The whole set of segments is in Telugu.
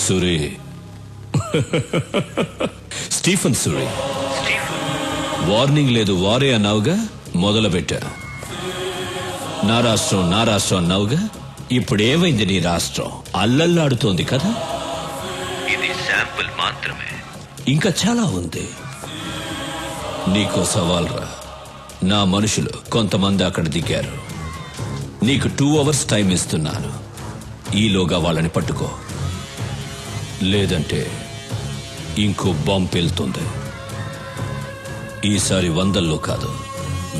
సూరి స్టీఫెన్ సూరి వార్నింగ్ లేదు వారే అన్నావుగా మొదలు పెట్టారు. నా రాష్ట్రం అన్నావుగా, ఇప్పుడు ఏమైంది నీ రాష్ట్రం? అల్లల్లాడుతోంది కదా. ఇది శాంపుల్ మాత్రమే, ఇంకా చాలా ఉంది. నీకో సవాల్ రా. నా మనుషులు కొంతమంది అక్కడ దిగారు. నీకు 2 hours టైం ఇస్తున్నాను. ఈలోగా వాళ్ళని పట్టుకో, లేదంటే ఇంకో బాంబు పేలుతుంది. ఈసారి 100లో కాదు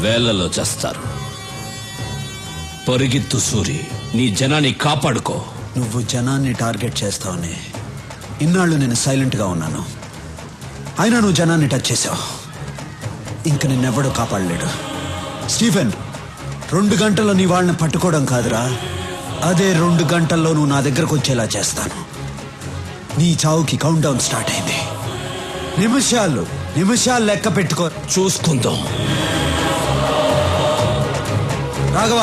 1000లో చేస్తారు. పరిగెత్తు సూరి, నీ జనాన్ని కాపాడుకో. నువ్వు జనాన్ని టార్గెట్ చేస్తావని ఇన్నాళ్ళు నేను సైలెంట్గా ఉన్నాను. అయినా నువ్వు జనాన్ని టచ్ చేసావు. ఇంక నిన్నెవ్వడూ కాపాడలేడు. స్టీఫెన్, 2 గంటల్లో నీ వాళ్ళని పట్టుకోవడం కాదురా, అదే 2 గంటల్లో నువ్వు నా దగ్గరకు వచ్చేలా చేస్తాను. నీ చావుకి కౌంట్ డౌన్ స్టార్ట్ అయింది. నిమిషాలు లెక్క పెట్టుకో. చూసుకుందాం. రాఘవ,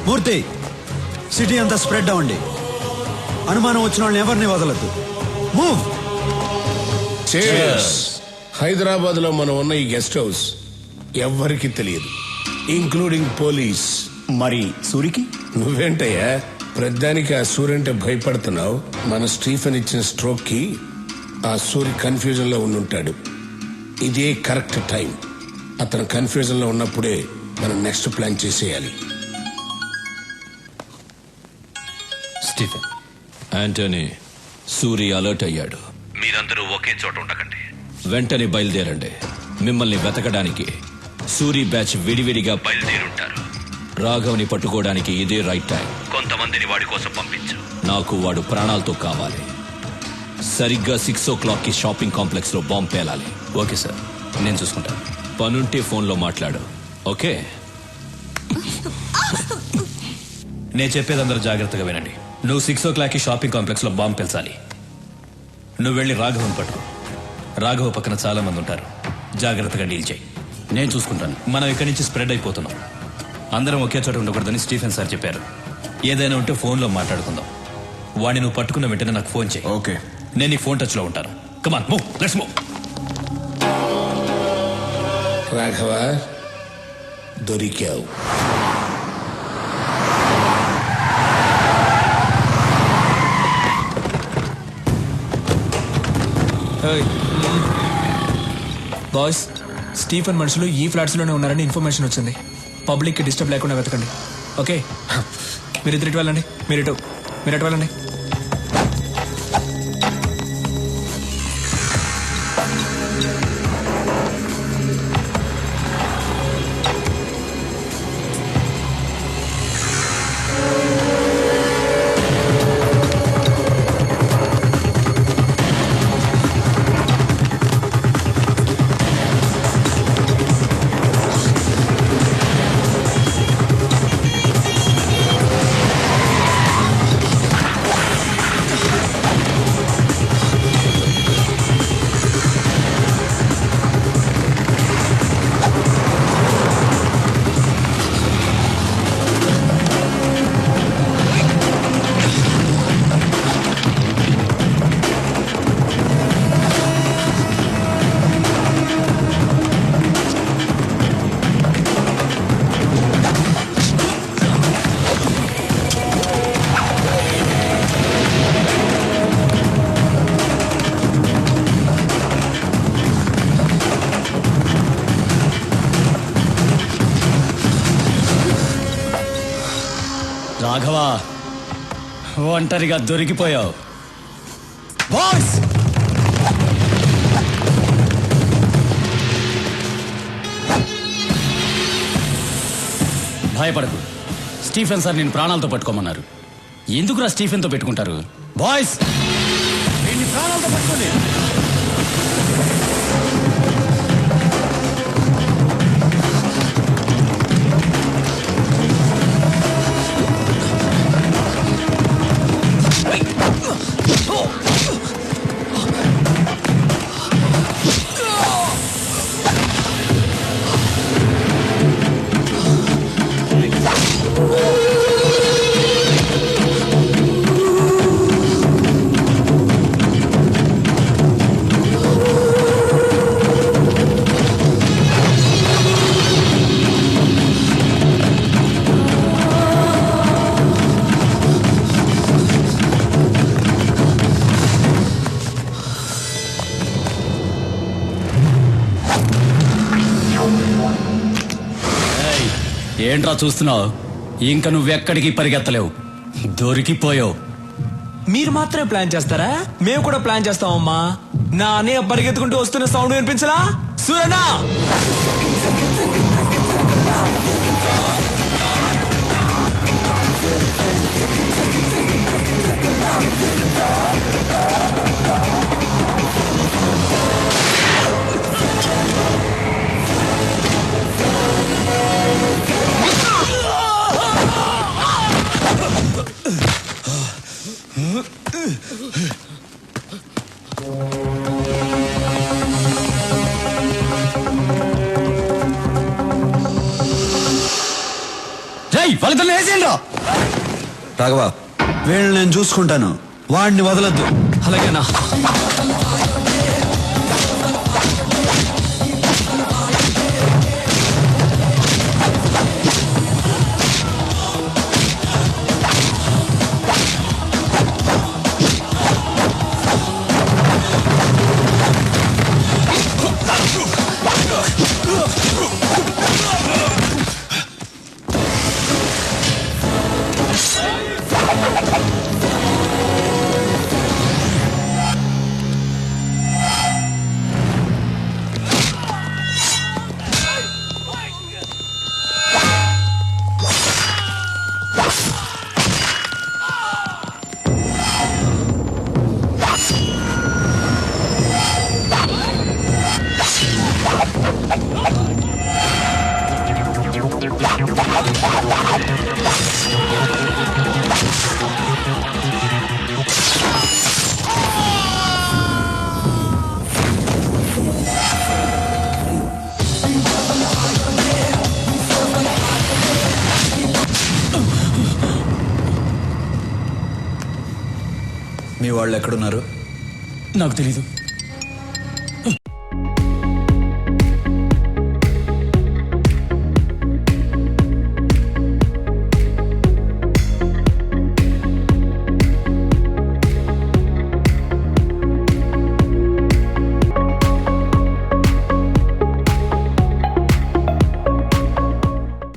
మూర్తి, సిటీ అంతా స్ప్రెడ్ అవ్వండి. అనుమానం వచ్చిన వాళ్ళని ఎవరిని వదలద్దు. మూవ్. హైదరాబాద్ లో మనం ఉన్న ఈ గెస్ట్ హౌస్ ఎవ్వరికి తెలియదు, ఇంక్లూడింగ్ పోలీస్. మరి సూరికి? నువ్వేంటయ్యా ప్రధానికి ఆ సూర్య అంటే భయపడుతున్నావు? మన స్టీఫెన్ ఇచ్చిన స్ట్రోక్ కి ఆ సూర్య కన్ఫ్యూజన్ లో ఉండుంటాడు. ఇదే కరెక్ట్ టైం. అతను కన్ఫ్యూజన్ లో ఉన్నప్పుడే మనం నెక్స్ట్ ప్లాన్ చేసేయాలి. స్టీఫెన్, యాంటనీ, సూరి అలర్ట్ అయ్యాడు. మీరందరూ ఒకే చోట ఉండకండి. వెంటనే బయలుదేరండి. మిమ్మల్ని వెతకడానికి సూరి బ్యాచ్ విడివిడిగా బయలుదేరుంటారు. రాఘవ్ని పట్టుకోవడానికి ఇదే రైట్ టైం. కొంతమందిని వాడి కోసం పంపించు. నాకు వాడు ప్రాణాలతో కావాలి. సరిగ్గా 6 o'clock షాపింగ్ కాంప్లెక్స్ లో బాంబు పేలాలి. ఓకే సార్, నేను చూసుకుంటాను. పనుంటే ఫోన్లో మాట్లాడు. ఓకే? నేను చెప్పేది అందరూ జాగ్రత్తగా వినండి. నువ్వు 6 o'clock షాపింగ్ కాంప్లెక్స్ లో బాంబు పెంచాలి. నువ్వు వెళ్ళి రాఘవన్ పట్టుకో. రాఘవ పక్కన చాలా మంది ఉంటారు. జాగ్రత్తగా డీల్ చేయి. నేను చూసుకుంటాను. మనం ఇక్కడి నుంచి స్ప్రెడ్ అయిపోతున్నాం. అందరం ఒకే చోట ఉండకూడదని స్టీఫెన్ సార్ చెప్పారు. ఏదైనా ఉంటే ఫోన్లో మాట్లాడుకుందాం. వాడిని నువ్వు పట్టుకున్న వెంటనే నాకు ఫోన్ చేయి. ఓకే, నేను నీ ఫోన్ టచ్ లో ఉంటాను. Come on, move, let's move. Raghava, దొరికావు. బాయ్స్, స్టీఫెన్ మనుషులు ఈ ఫ్లాట్స్లోనే ఉన్నారని ఇన్ఫర్మేషన్ వచ్చింది. పబ్లిక్కి డిస్టర్బ్ లేకుండా వెతకండి. ఓకే, మీరిద్దరు ఇటు వెళ్ళండి. మీరు ఎటు వెళ్ళండి. రాఘవ, ఒంటరిగా దొరికిపోయావు. బాయ్స్, భయపడకు. స్టీఫెన్ సార్ నేను ప్రాణాలతో పట్టుకోమన్నారు. ఎందుకురా స్టీఫెన్తో పెట్టుకుంటారు? బాయ్స్, ప్రాణాలతో పట్టుకోండి. ఏంట్రా చూస్తున్నావు? ఇంక నువ్వెక్కడికి పరిగెత్తలేవు, దొరికిపోయావు. మీరు మాత్రమే ప్లాన్ చేస్తారా? మేము కూడా ప్లాన్ చేస్తామమ్మా. నా అన్నయ్య పరిగెత్తుకుంటూ వస్తున్న సౌండ్ వినిపించలా? సూరనా! వాళ్ళతో వేసేయండి. రాఘవ, వీళ్ళని నేను చూసుకుంటాను, వాడిని వదలద్దు. అలాగేనా? మీ వాళ్ళు ఎక్కడున్నారు? నాకు తెలీదు.